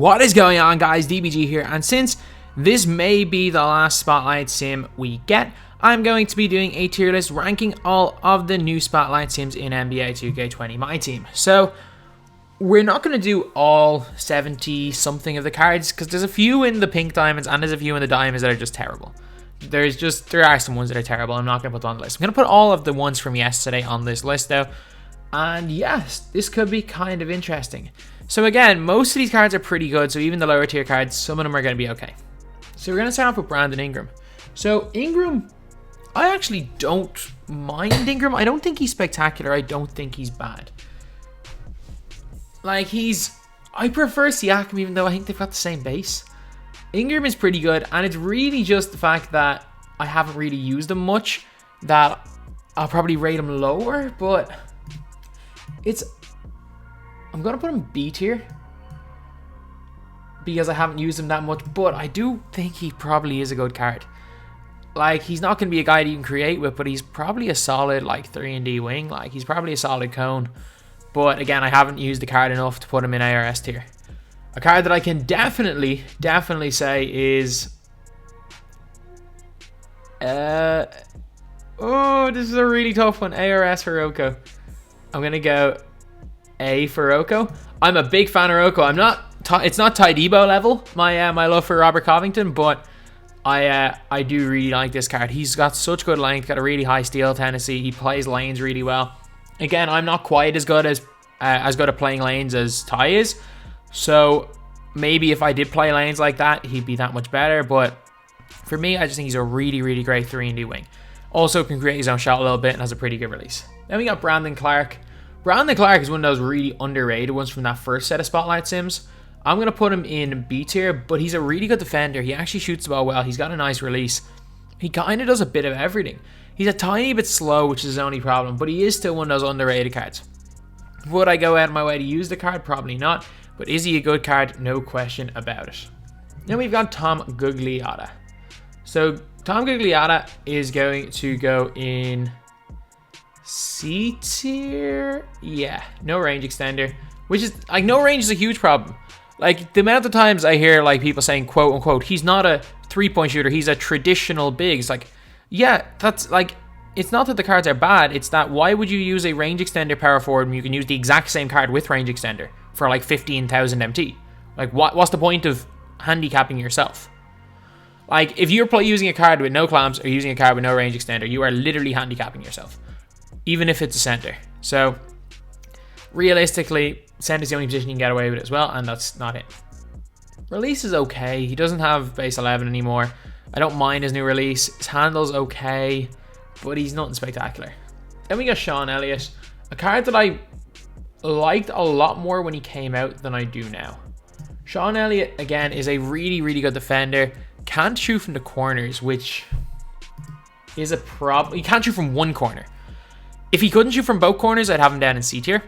What is going on, guys? DBG here, and since this may be the last Spotlight Sim we get, I'm going to be doing a tier list ranking all of the new Spotlight Sims in NBA 2K20 MyTEAM. So, we're not going to do all 70 something of the cards, because there's a few in the pink diamonds and there's a few in the diamonds that are just terrible. There are some ones that are terrible. I'm not going to put them on the list. I'm going to put all of the ones from yesterday on this list, though. And yes, this could be kind of interesting. So again, most of these cards are pretty good, so even the lower tier cards, some of them are going to be okay. So we're going to start off with Brandon Ingram. So Ingram, I actually don't mind Ingram. I don't think he's spectacular. I don't think he's bad. Like, I prefer Siakam, even though I think they've got the same base. Ingram is pretty good, and it's really just the fact that I haven't really used him much that I'll probably rate him lower, but I'm going to put him B tier because I haven't used him that much, but I do think he probably is a good card. Like, he's not going to be a guy that you can create with, but he's probably a solid, like, 3&D wing. Like, he's probably a solid cone. But, again, I haven't used the card enough to put him in ARS tier. A card that I can definitely say is... this is a really tough one. ARS for Rocco. I'm going to go A for Rocco. I'm a big fan of Rocco. It's not Ty Debo level, my love for Robert Covington, but I do really like this card. He's got such good length, got a really high steal tendency. He plays lanes really well. Again, I'm not quite as good at playing lanes as Ty is, so maybe if I did play lanes like that, he'd be that much better. But for me, I just think he's a really, really great 3&D wing. Also can create his own shot a little bit and has a pretty good release. Then we got Brandon Clark. Brandon Clark is one of those really underrated ones from that first set of Spotlight Sims. I'm going to put him in B tier, but he's a really good defender. He actually shoots the ball well. He's got a nice release. He kind of does a bit of everything. He's a tiny bit slow, which is his only problem, but he is still one of those underrated cards. Would I go out of my way to use the card? Probably not. But is he a good card? No question about it. Then we've got Tom Gugliotta. So Tom Gugliotta is going to go in C tier. Yeah, no range extender, which is like, no range is a huge problem. Like, the amount of times I hear like people saying, quote unquote, he's not a 3-point shooter, he's a traditional big. It's like, yeah, that's like, it's not that the cards are bad, it's that why would you use a range extender power forward when you can use the exact same card with range extender for like 15,000 MT? Like, what's the point of handicapping yourself? Like, if you're using a card with no clamps or using a card with no range extender, you are literally handicapping yourself, even if it's a center. So realistically, center is the only position you can get away with as well, and that's not it. Release is okay. He doesn't have base 11 anymore. I don't mind his new release. His handle's okay, but he's nothing spectacular. Then we got Sean Elliott, a card that I liked a lot more when he came out than I do now. Sean Elliott, again, is a really, really good defender. Can't shoot from the corners, which is a problem. He can't shoot from one corner. If he couldn't shoot from both corners, I'd have him down in C tier.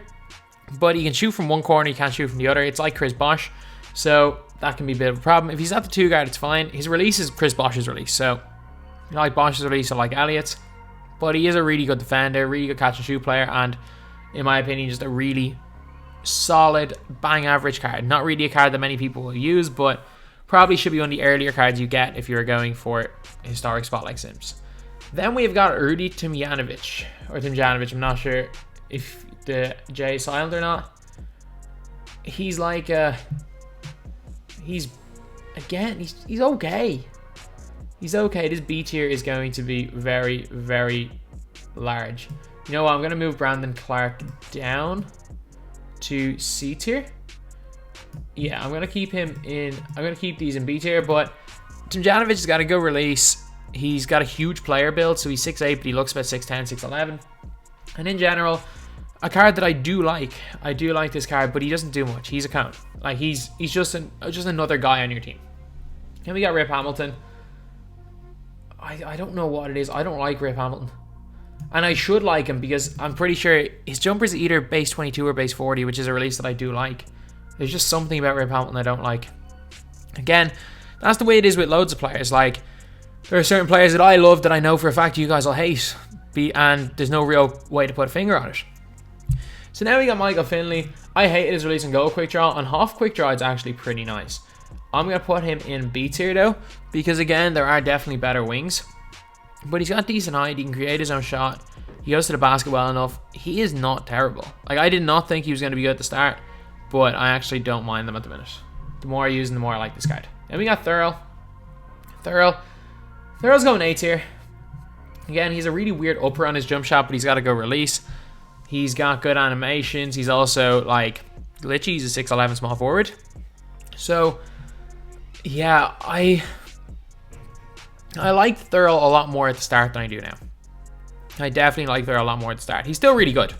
But he can shoot from one corner, he can't shoot from the other. It's like Chris Bosh, so that can be a bit of a problem. If he's at the 2 guard, it's fine. His release is Chris Bosh's release, so I like Bosh's release, I like Elliott's. But he is a really good defender, really good catch and shoot player, and in my opinion, just a really solid, bang average card. Not really a card that many people will use, but probably should be one of the earlier cards you get if you're going for historic Spotlight Sims. Then we've got Rudy Tomjanovic, I'm not sure if the J is silent or not. He's like, he's okay. He's okay. This B tier is going to be very, very large. You know what? I'm going to move Brandon Clark down to C tier. Yeah, I'm going to keep him in. I'm going to keep these in B tier, but Tomjanovic has got a good release. He's got a huge player build, so he's 6'8", but he looks about 6'10", 6'11". And in general, a card that I do like. I do like this card, but he doesn't do much. He's a cone. Like, he's just another guy on your team. Then we got Rip Hamilton. I don't know what it is. I don't like Rip Hamilton. And I should like him because I'm pretty sure his jumper is either base 22 or base 40, which is a release that I do like. There's just something about Rip Hamilton I don't like. Again, that's the way it is with loads of players. Like, there are certain players that I love that I know for a fact you guys will hate, and there's no real way to put a finger on it. So now we got Michael Finley. I hate his release and goal quick draw. On half quick draw, it's actually pretty nice. I'm going to put him in B tier though, because again, there are definitely better wings. But he's got decent height. He can create his own shot. He goes to the basket well enough. He is not terrible. Like, I did not think he was going to be good at the start, but I actually don't mind them at the minute. The more I use him, the more I like this card. Then we got Thurl. Thurl's going A tier. Again, he's a really weird upper on his jump shot, but he's got to go release. He's got good animations. He's also, like, glitchy. He's a 6'11" small forward. So, yeah, I liked Thurl a lot more at the start than I do now. I definitely like Thurl a lot more at the start. He's still really good.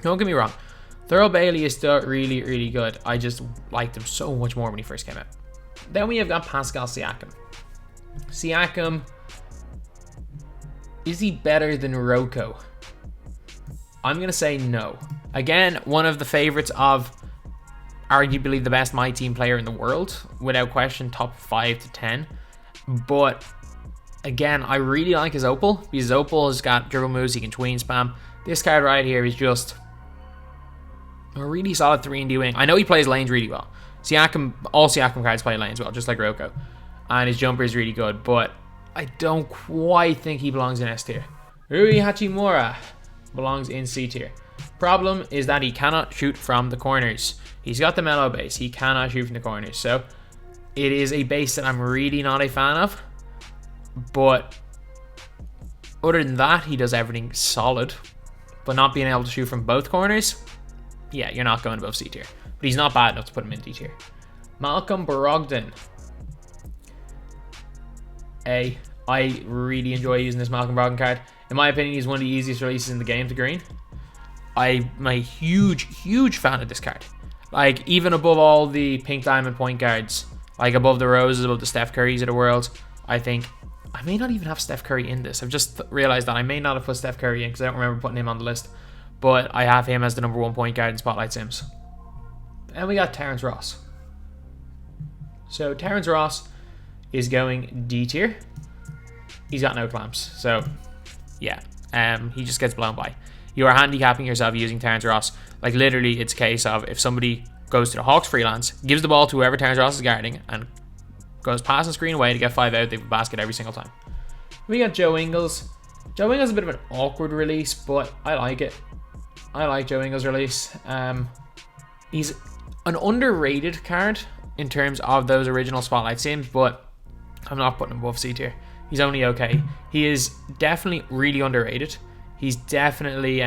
Don't get me wrong. Thurl Bailey is still really, really good. I just liked him so much more when he first came out. Then we have got Pascal Siakam. Siakam, is he better than Rocco? I'm going to say no. Again, one of the favorites of arguably the best MyTEAM player in the world. Without question, top 5 to 10. But again, I really like his opal. Because opal has got dribble moves, he can tween spam. This card right here is just a really solid 3-and-D wing. I know he plays lanes really well. All Siakam cards play lanes well, just like Rocco. And his jumper is really good, but I don't quite think he belongs in S tier. Rui Hachimura belongs in C tier. Problem is that he cannot shoot from the corners. He's got the mellow base. He cannot shoot from the corners. So it is a base that I'm really not a fan of. But other than that, he does everything solid. But not being able to shoot from both corners, yeah, you're not going above C tier. But he's not bad enough to put him in D tier. Malcolm Brogdon. A. I really enjoy using this Malcolm Brogdon card. In my opinion, he's one of the easiest releases in the game to green. I'm a huge fan of this card. Like, even above all the pink diamond point guards, like above the Roses, above the Steph Currys of the world, I think I may not even have Steph Curry in this. I've just realized that I may not have put Steph Curry in because I don't remember putting him on the list. But I have him as the #1 point guard in Spotlight Sims. And we got Terrence Ross. So Terrence Ross is going D tier. He's got no clamps. So yeah, he just gets blown by. You are handicapping yourself using Terrence Ross. Like, literally, it's a case of if somebody goes to the Hawks freelance, gives the ball to whoever Terrence Ross is guarding, and goes past the screen away to get 5 out, they have a basket every single time. We got Joe Ingles. Joe Ingles is a bit of an awkward release, but I like it. I like Joe Ingles' release. He's an underrated card in terms of those original Spotlight Sims, but I'm not putting him above C tier. He's only okay. He is definitely really underrated. He's definitely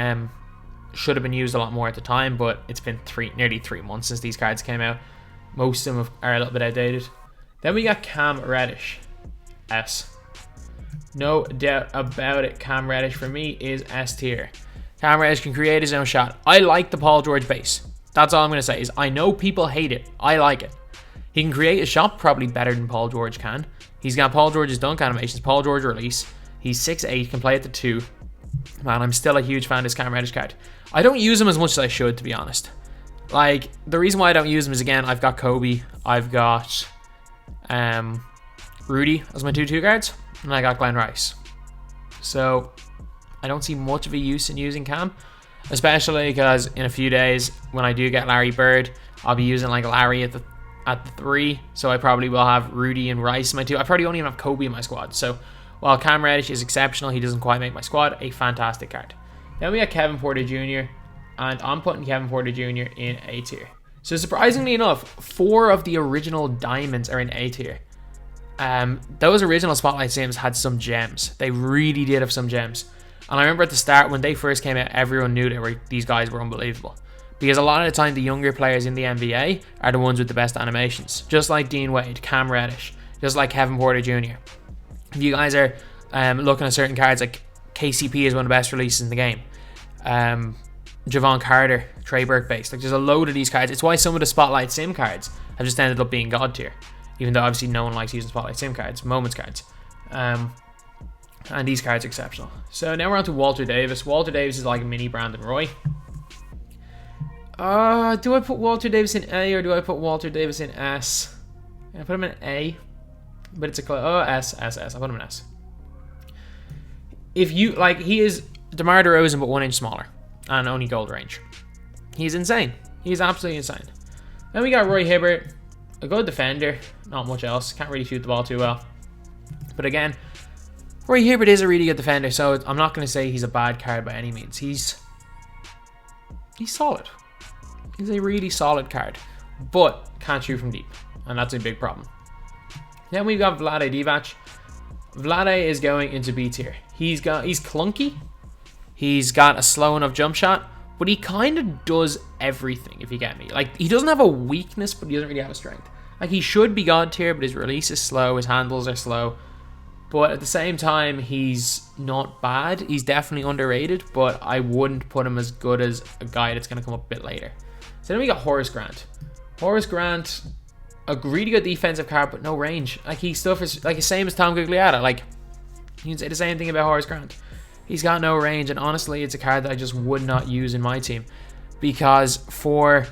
should have been used a lot more at the time, but it's been nearly 3 months since these cards came out. Most of them are a little bit outdated. Then we got Cam Reddish. S. No doubt about it. Cam Reddish for me is S tier. Cam Reddish can create his own shot. I like the Paul George base. That's all I'm going to say. Is I know people hate it. I like it. He can create a shot probably better than Paul George can. He's got Paul George's dunk animations, Paul George release. He's 6'8", can play at the 2. Man, I'm still a huge fan of this Cam Reddish card. I don't use him as much as I should, to be honest. Like, the reason why I don't use him is, again, I've got Kobe, I've got Rudy as my 2-2 guards, and I got Glenn Rice. So I don't see much of a use in using Cam, especially because in a few days when I do get Larry Bird, I'll be using like Larry at the 3, so I probably will have Rudy and Rice in my 2. I probably don't even have Kobe in my squad. So while Cam Reddish is exceptional, he doesn't quite make my squad. A fantastic card. Then we got Kevin Porter Jr., and I'm putting Kevin Porter Jr. in A tier. So surprisingly enough, 4 of the original diamonds are in A tier. Those original Spotlight Sims had some gems. They really did have some gems. And I remember at the start when they first came out, everyone knew these guys were unbelievable. Because a lot of the time, the younger players in the NBA are the ones with the best animations. Just like Dean Wade, Cam Reddish, just like Kevin Porter Jr. If you guys are looking at certain cards, like KCP is one of the best releases in the game. Javon Carter, Trey Burke based. Like, there's a load of these cards. It's why some of the Spotlight Sim cards have just ended up being God tier. Even though obviously no one likes using Spotlight Sim cards, Moments cards. And these cards are exceptional. So now we're on to Walter Davis. Walter Davis is like a mini Brandon Roy. Do I put Walter Davis in A or do I put Walter Davis in S? I put him in A, but it's S. I put him in S. If you like, he is DeMar DeRozan but 1 inch smaller and only gold range. He's insane. He's absolutely insane. Then we got Roy Hibbert, a good defender, not much else. Can't really shoot the ball too well. But again, Roy Hibbert is a really good defender, so I'm not going to say he's a bad card by any means. He's solid. He's a really solid card, but can't shoot from deep, and that's a big problem. Then we've got Vlade Divac. Vlade is going into B tier. He's clunky. He's got a slow enough jump shot, but he kind of does everything, if you get me. Like, he doesn't have a weakness, but he doesn't really have a strength. Like, he should be God tier, but his release is slow, his handles are slow. But at the same time, he's not bad. He's definitely underrated, but I wouldn't put him as good as a guy that's going to come up a bit later. So then we got Horace Grant. Horace Grant, a really good defensive card, but no range. Like, his stuff is like the same as Tom Gugliotta. Like, you can say the same thing about Horace Grant. He's got no range, and honestly, it's a card that I just would not use in my team. Because for,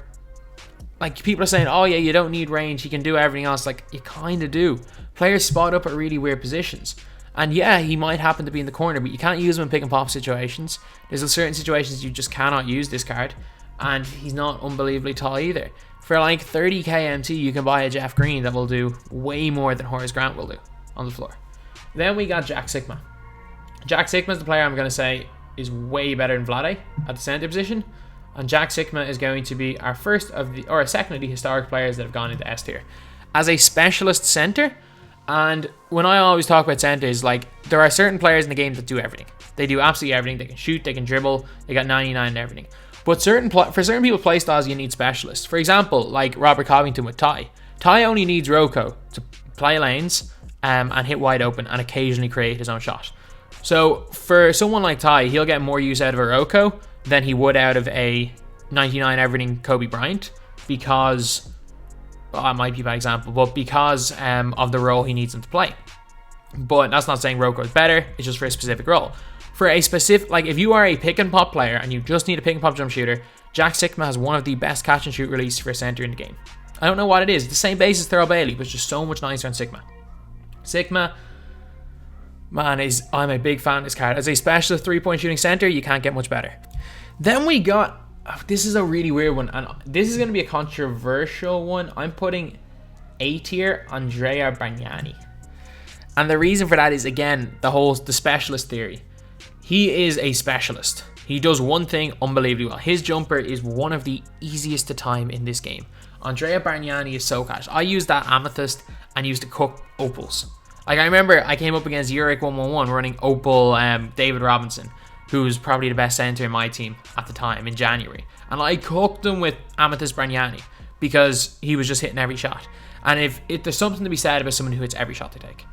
like, people are saying, oh yeah, you don't need range, he can do everything else. Like, you kind of do. Players spot up at really weird positions. And yeah, he might happen to be in the corner, but you can't use him in pick and pop situations. There's certain situations you just cannot use this card. And he's not unbelievably tall either. For like 30k MT, you can buy a Jeff Green that will do way more than Horace Grant will do on the floor. Then we got Jack Sikma. Jack Sikma is the player I'm going to say is way better than Vlade at the center position. And Jack Sikma is going to be our second of the historic players that have gone into S tier. As a specialist center, and when I always talk about centers, like, there are certain players in the game that do everything. They do absolutely everything. They can shoot, they can dribble, they got 99 and everything. But for certain people play styles, you need specialists. For example, like Robert Covington with Ty. Ty only needs Roko to play lanes and hit wide open and occasionally create his own shot. So for someone like Ty, he'll get more use out of a Roko than he would out of a 99 everything Kobe Bryant, because, well, that might be a bad example, but because of the role he needs him to play. But that's not saying Roko is better, it's just for a specific role. For a specific, like, if you are a pick and pop player and you just need a pick and pop jump shooter, Jack Sikma has one of the best catch and shoot releases for a center in the game. I don't know what it is. It's the same base as Thurl Bailey, but it's just so much nicer on Sikma. Sikma, man, I'm a big fan of this card. As a specialist 3-point shooting center, you can't get much better. Then we got, this is a really weird one, and this is going to be a controversial one. I'm putting A tier Andrea Bargnani. And the reason for that is, again, the specialist theory. He is a specialist. He does one thing unbelievably well. His jumper is one of the easiest to time in this game. Andrea Bargnani is so cash. I used that amethyst and used to cook opals. Like, I remember I came up against Uric 111 running opal David Robinson, who's probably the best center in my team at the time in January. And I cooked him with amethyst Bargnani because he was just hitting every shot. And if there's something to be said about someone who hits every shot they take,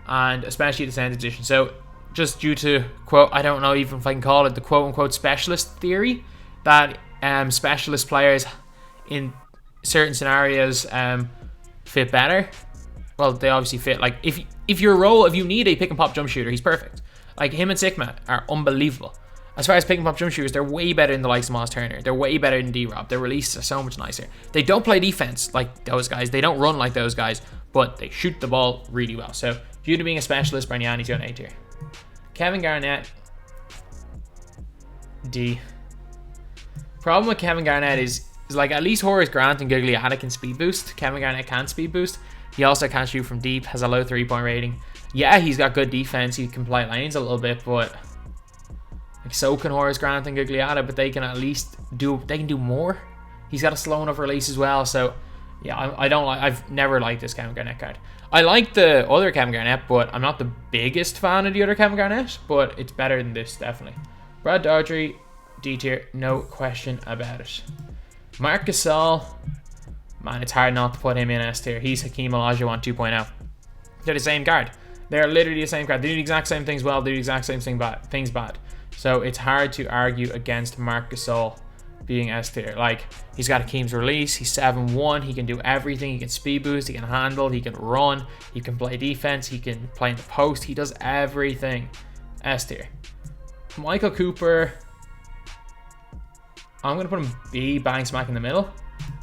and especially the center position. So just due to, quote, I don't know even if I can call it the quote-unquote specialist theory, that specialist players in certain scenarios fit better. Well, they obviously fit. Like, if you need a pick-and-pop jump shooter, he's perfect. Like, him and Sikma are unbelievable. As far as pick-and-pop jump shooters, they're way better than the likes of Miles Turner. They're way better than D-Rob. Their releases are so much nicer. They don't play defense like those guys. They don't run like those guys, but they shoot the ball really well. So, due to being a specialist, Bargnani's going A tier. Kevin Garnett, D. Problem with Kevin Garnett is like, at least Horace Grant and Gugliotta can speed boost. Kevin Garnett can't speed boost. He also can't shoot from deep, has a low 3-point rating. Yeah, he's got good defense. He can play lanes a little bit, but like, so can Horace Grant and Gugliotta, but they can at least do more. He's got a slow enough release as well. So yeah, I've never liked this Kevin Garnett card. I like the other Kevin Garnett, but I'm not the biggest fan of the other Kevin Garnett, but it's better than this, definitely. Brad Daughtry, D tier, no question about it. Marc Gasol, man, it's hard not to put him in S tier. He's Hakeem Olajuwon 2.0. They're the same card. They're literally the same card. They do the exact same things well, they do the exact same things bad. So it's hard to argue against Marc Gasol being S tier. Like, he's got Hakeem's release, he's 7'1", he can do everything, he can speed boost, he can handle, he can run, he can play defense, he can play in the post, he does everything. S tier. Michael Cooper, I'm going to put him B, bang smack in the middle.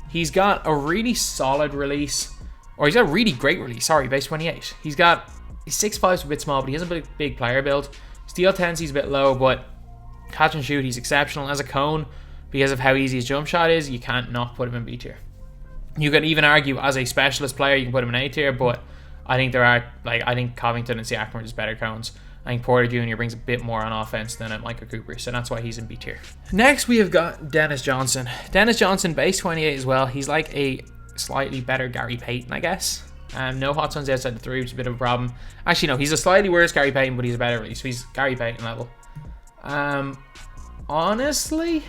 He's got a really solid release, or he's got a really great release, sorry, base 28. He's 6'5", a bit small, but he has a big player build. Steal tendency's a bit low, but catch and shoot, he's exceptional. As a cone, because of how easy his jump shot is, you can't not put him in B tier. You could even argue as a specialist player, you can put him in A tier, but I think I think Covington and Siakam are just better cones. I think Porter Jr. brings a bit more on offense than Michael Cooper, so that's why he's in B tier. Next, we have got Dennis Johnson. Dennis Johnson, base 28 as well. He's like a slightly better Gary Payton, I guess. No hot zones outside the 3, which is a bit of a problem. Actually, no, he's a slightly worse Gary Payton, but he's a better release. So he's Gary Payton level. Honestly,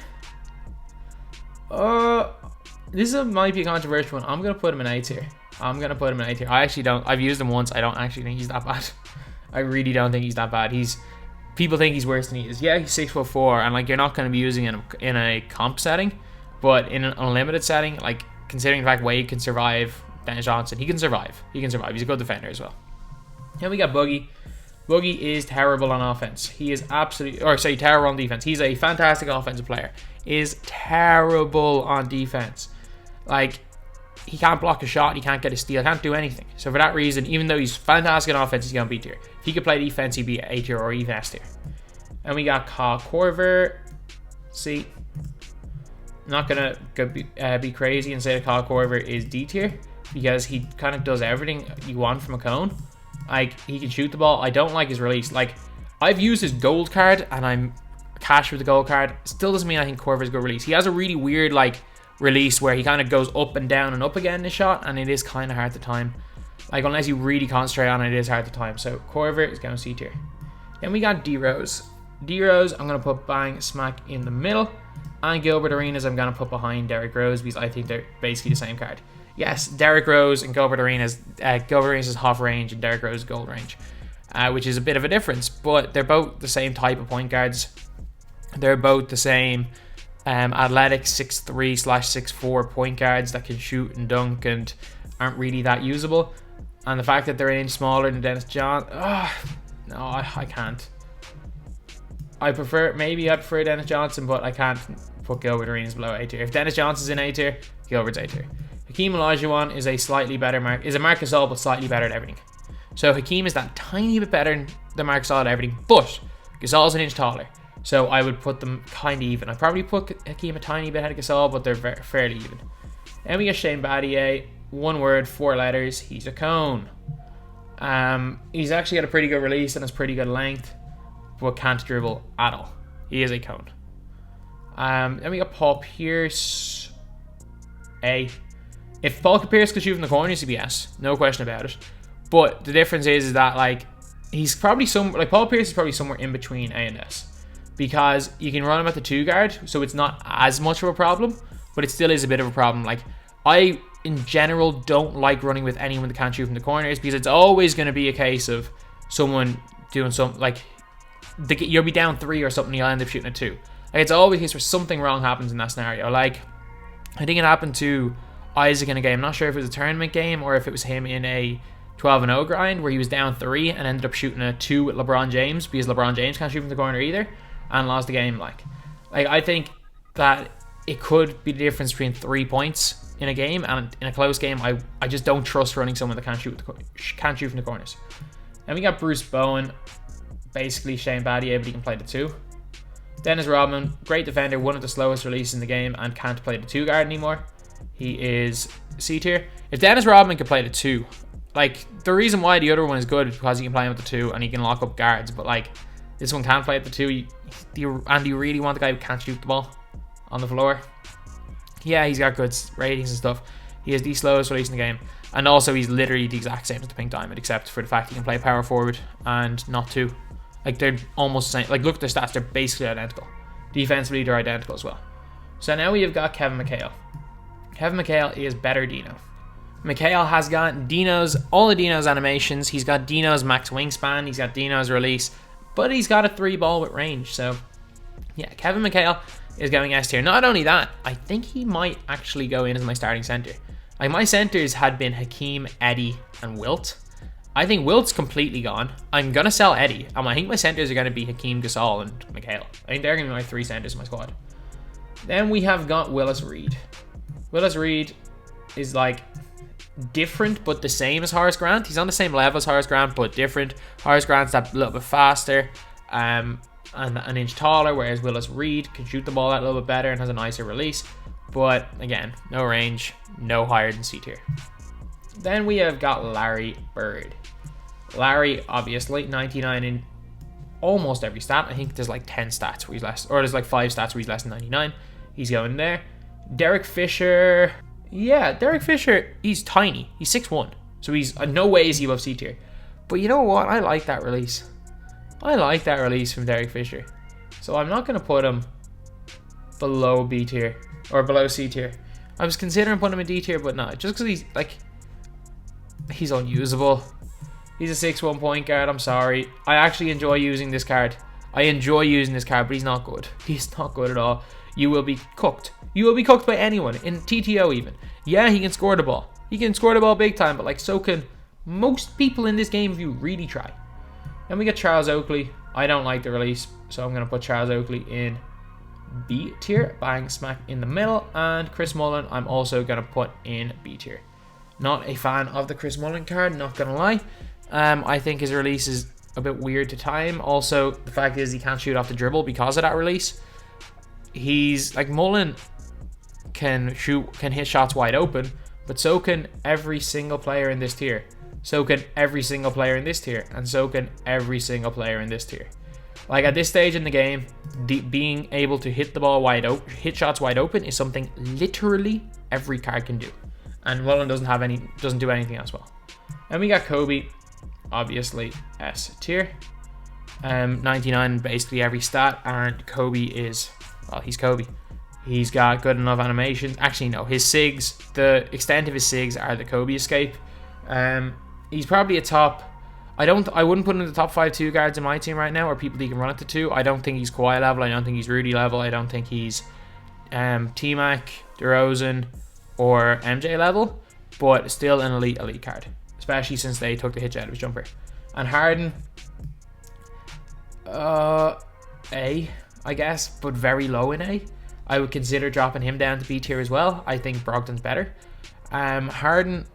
this might be a controversial one. I'm going to put him in A tier. I actually don't. I've used him once. I don't actually think he's that bad. I really don't think he's that bad. People think he's worse than he is. Yeah, he's 6'4", and like you're not going to be using him in a comp setting, but in an unlimited setting, like considering the fact Wade can survive Dennis Johnson, he can survive. He's a good defender as well. Then we got Boogie. Boogie is terrible on offense. He is terrible on defense. He's a fantastic offensive player. Is terrible on defense. Like, he can't block a shot, he can't get a steal, can't do anything. So for that reason, even though he's fantastic on offense, he's going to be B tier. If he could play defense, he'd be A tier or even S tier. And we got Kyle Korver. See, I'm not going to be crazy and say that Kyle Korver is D tier, because he kind of does everything you want from a cone. Like, he can shoot the ball. I don't like his release. Like, I've used his gold card, and I'm cash with the gold card. Still doesn't mean I think Korver's a good release. He has a really weird, like, release where he kind of goes up and down and up again in his shot, and it is kind of hard to time. Like, unless you really concentrate on it, it is hard to time. So Korver is going to C tier. Then we got D-Rose. D-Rose, I'm going to put bang smack in the middle, and Gilbert Arenas I'm going to put behind Derrick Rose, because I think they're basically the same card. Yes, Derrick Rose and Gilbert Arenas is half range and Derrick Rose is gold range, which is a bit of a difference, but they're both the same type of point guards. They're both the same athletic 6'3/6'4" point guards that can shoot and dunk and aren't really that usable. And the fact that they're an inch smaller than Dennis Johnson, no, I can't. I prefer Dennis Johnson, but I can't put Gilbert Arenas below A tier. If Dennis Johnson's in A tier, Gilbert's A tier. Hakeem Olajuwon is a slightly better Marc Gasol, but slightly better at everything. So Hakeem is that tiny bit better than Marc Gasol at everything, but Gasol's an inch taller. So I would put them kind of even. I'd probably put Hakeem a tiny bit ahead of Gasol, but they're fairly even. Then we get Shane Battier. 1 word, 4 letters. He's a cone. He's actually got a pretty good release and has pretty good length, but can't dribble at all. He is a cone. Then we got Paul Pierce. A. If Paul Pierce could shoot from the corners, he'd be S. No question about it. But the difference is that, like, he's probably Paul Pierce is probably somewhere in between A and S, because you can run him at the 2 guard, so it's not as much of a problem, but it still is a bit of a problem. Like, I in general don't like running with anyone that can't shoot from the corners, because it's always going to be a case of someone doing something, like, you'll be down 3 or something, you'll end up shooting a 2. Like, it's always a case where something wrong happens in that scenario. Like, I think it happened to Isaac in a game. I'm not sure if it was a tournament game or if it was him in a 12-0 grind where he was down 3 and ended up shooting a 2 with LeBron James, because LeBron James can't shoot from the corner either, and lost the game. Like I think that it could be the difference between 3 points in a game, and in a close game, I just don't trust running someone that can't shoot from the corners. And we got Bruce Bowen, basically Shane Battier, but he can play the 2. Dennis Rodman, great defender, one of the slowest releases in the game, and can't play the 2 guard anymore. He is C tier. If Dennis Rodman could play the 2, like, the reason why the other one is good is because he can play him at the 2 and he can lock up guards, but like, this one can't play at the 2. Do you really want the guy who can't shoot the ball on the floor? Yeah, he's got good ratings and stuff. He is the slowest release in the game, and also he's literally the exact same as the Pink Diamond, except for the fact he can play power forward and not 2. Like, they're almost the same. Like, look at their stats, they're basically identical. Defensively, they're identical as well. So now we have got Kevin McHale. Kevin McHale is better Dino. McHale has got all of Dino's animations. He's got Dino's max wingspan. He's got Dino's release, but he's got a 3 ball with range. So yeah, Kevin McHale is going S tier. Not only that, I think he might actually go in as my starting center. Like, my centers had been Hakeem, Eddie, and Wilt. I think Wilt's completely gone. I'm going to sell Eddie. I think my centers are going to be Hakeem, Gasol, and McHale. I think they're going to be my 3 centers in my squad. Then we have got Willis Reed. Willis Reed is, like, different but the same as Horace Grant. He's on the same level as Horace Grant, but different. Horace Grant's that little bit faster. and an inch taller, whereas Willis Reed can shoot the ball out a little bit better and has a nicer release. But again, no range, no higher than C tier. Then we have got Larry Bird. Larry, obviously, 99 in almost every stat. I think there's like 10 stats where he's less, or there's like 5 stats where he's less than 99. He's going there. Derek Fisher, yeah, Derek Fisher, he's tiny. He's 6'1", so he's no way is he above C tier. But you know what? I like that release. I like that release from Derek Fisher. So I'm not going to put him below B tier or below C tier. I was considering putting him in D tier, but no, just because he's like, he's unusable. He's a 6'1" point guard. I'm sorry. I actually enjoy using this card. I enjoy using this card, but he's not good. He's not good at all. You will be cooked. You will be cooked by anyone, in TTO even. Yeah, he can score the ball. He can score the ball big time, but like so can most people in this game if you really try. Then we get Charles Oakley. I don't like the release, so I'm going to put Charles Oakley in B tier. Bang, smack in the middle. And Chris Mullin, I'm also going to put in B tier. Not a fan of the Chris Mullin card, not going to lie. I think his release is a bit weird to time. Also, the fact is he can't shoot off the dribble because of that release. He's like, Mullin can hit shots wide open, but so can every single player in this tier. So can every single player in this tier, and so can every single player in this tier. Like at this stage in the game, being able to hit the ball wide open, hit shots wide open, is something literally every card can do, and Mullin doesn't do anything else well. And we got Kobe, obviously S tier, 99 in basically every stat, and Kobe is, well, he's Kobe. He's got good enough animations. Actually, no, his SIGs, the extent of his SIGs are the Kobe escape. He's probably a top. I wouldn't put him in the top 5 2 guards in my team right now, or people that you can run it to 2. I don't think he's Kawhi level. I don't think he's Rudy level. I don't think he's T-Mac, DeRozan, or MJ level. But still an elite card, especially since they took the hitch out of his jumper. And Harden, A, I guess, but very low in A. I would consider dropping him down to B tier as well. I think Brogdon's better. Harden,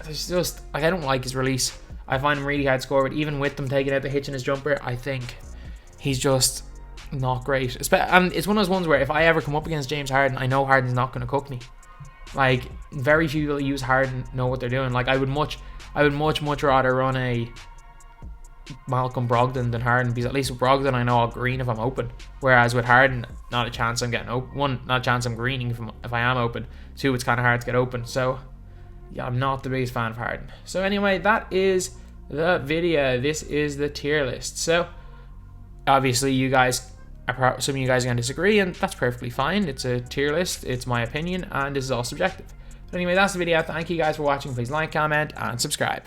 it's just like, I don't like his release. I find him really hard to score, but even with them taking out the hitch in his jumper, I think he's just not great. And it's one of those ones where if I ever come up against James Harden, I know Harden's not going to cook me. Like, very few people that use Harden know what they're doing. Like, I would much rather run a Malcolm Brogdon than Harden, because at least with Brogdon I know I'll green if I'm open, whereas with Harden, not a chance I'm getting open. One, not a chance I'm greening if I am open. 2, it's kind of hard to get open. So yeah, I'm not the biggest fan of Harden. So anyway, that is the video. This is the tier list. So obviously you guys, some of you guys are going to disagree, and that's perfectly fine. It's a tier list, it's my opinion, and this is all subjective. But anyway, that's the video. Thank you guys for watching. Please like, comment, and subscribe.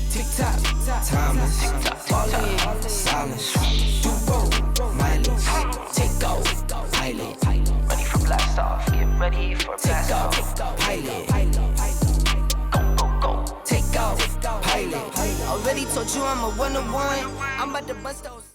Tick-tock, timeless, falling, silence, do-go, mindless, take off, pilot, ready for blast off, get ready for blast off, pilot, go, take off, pilot, already told you I'm a one-on-one, I'm about to bust those.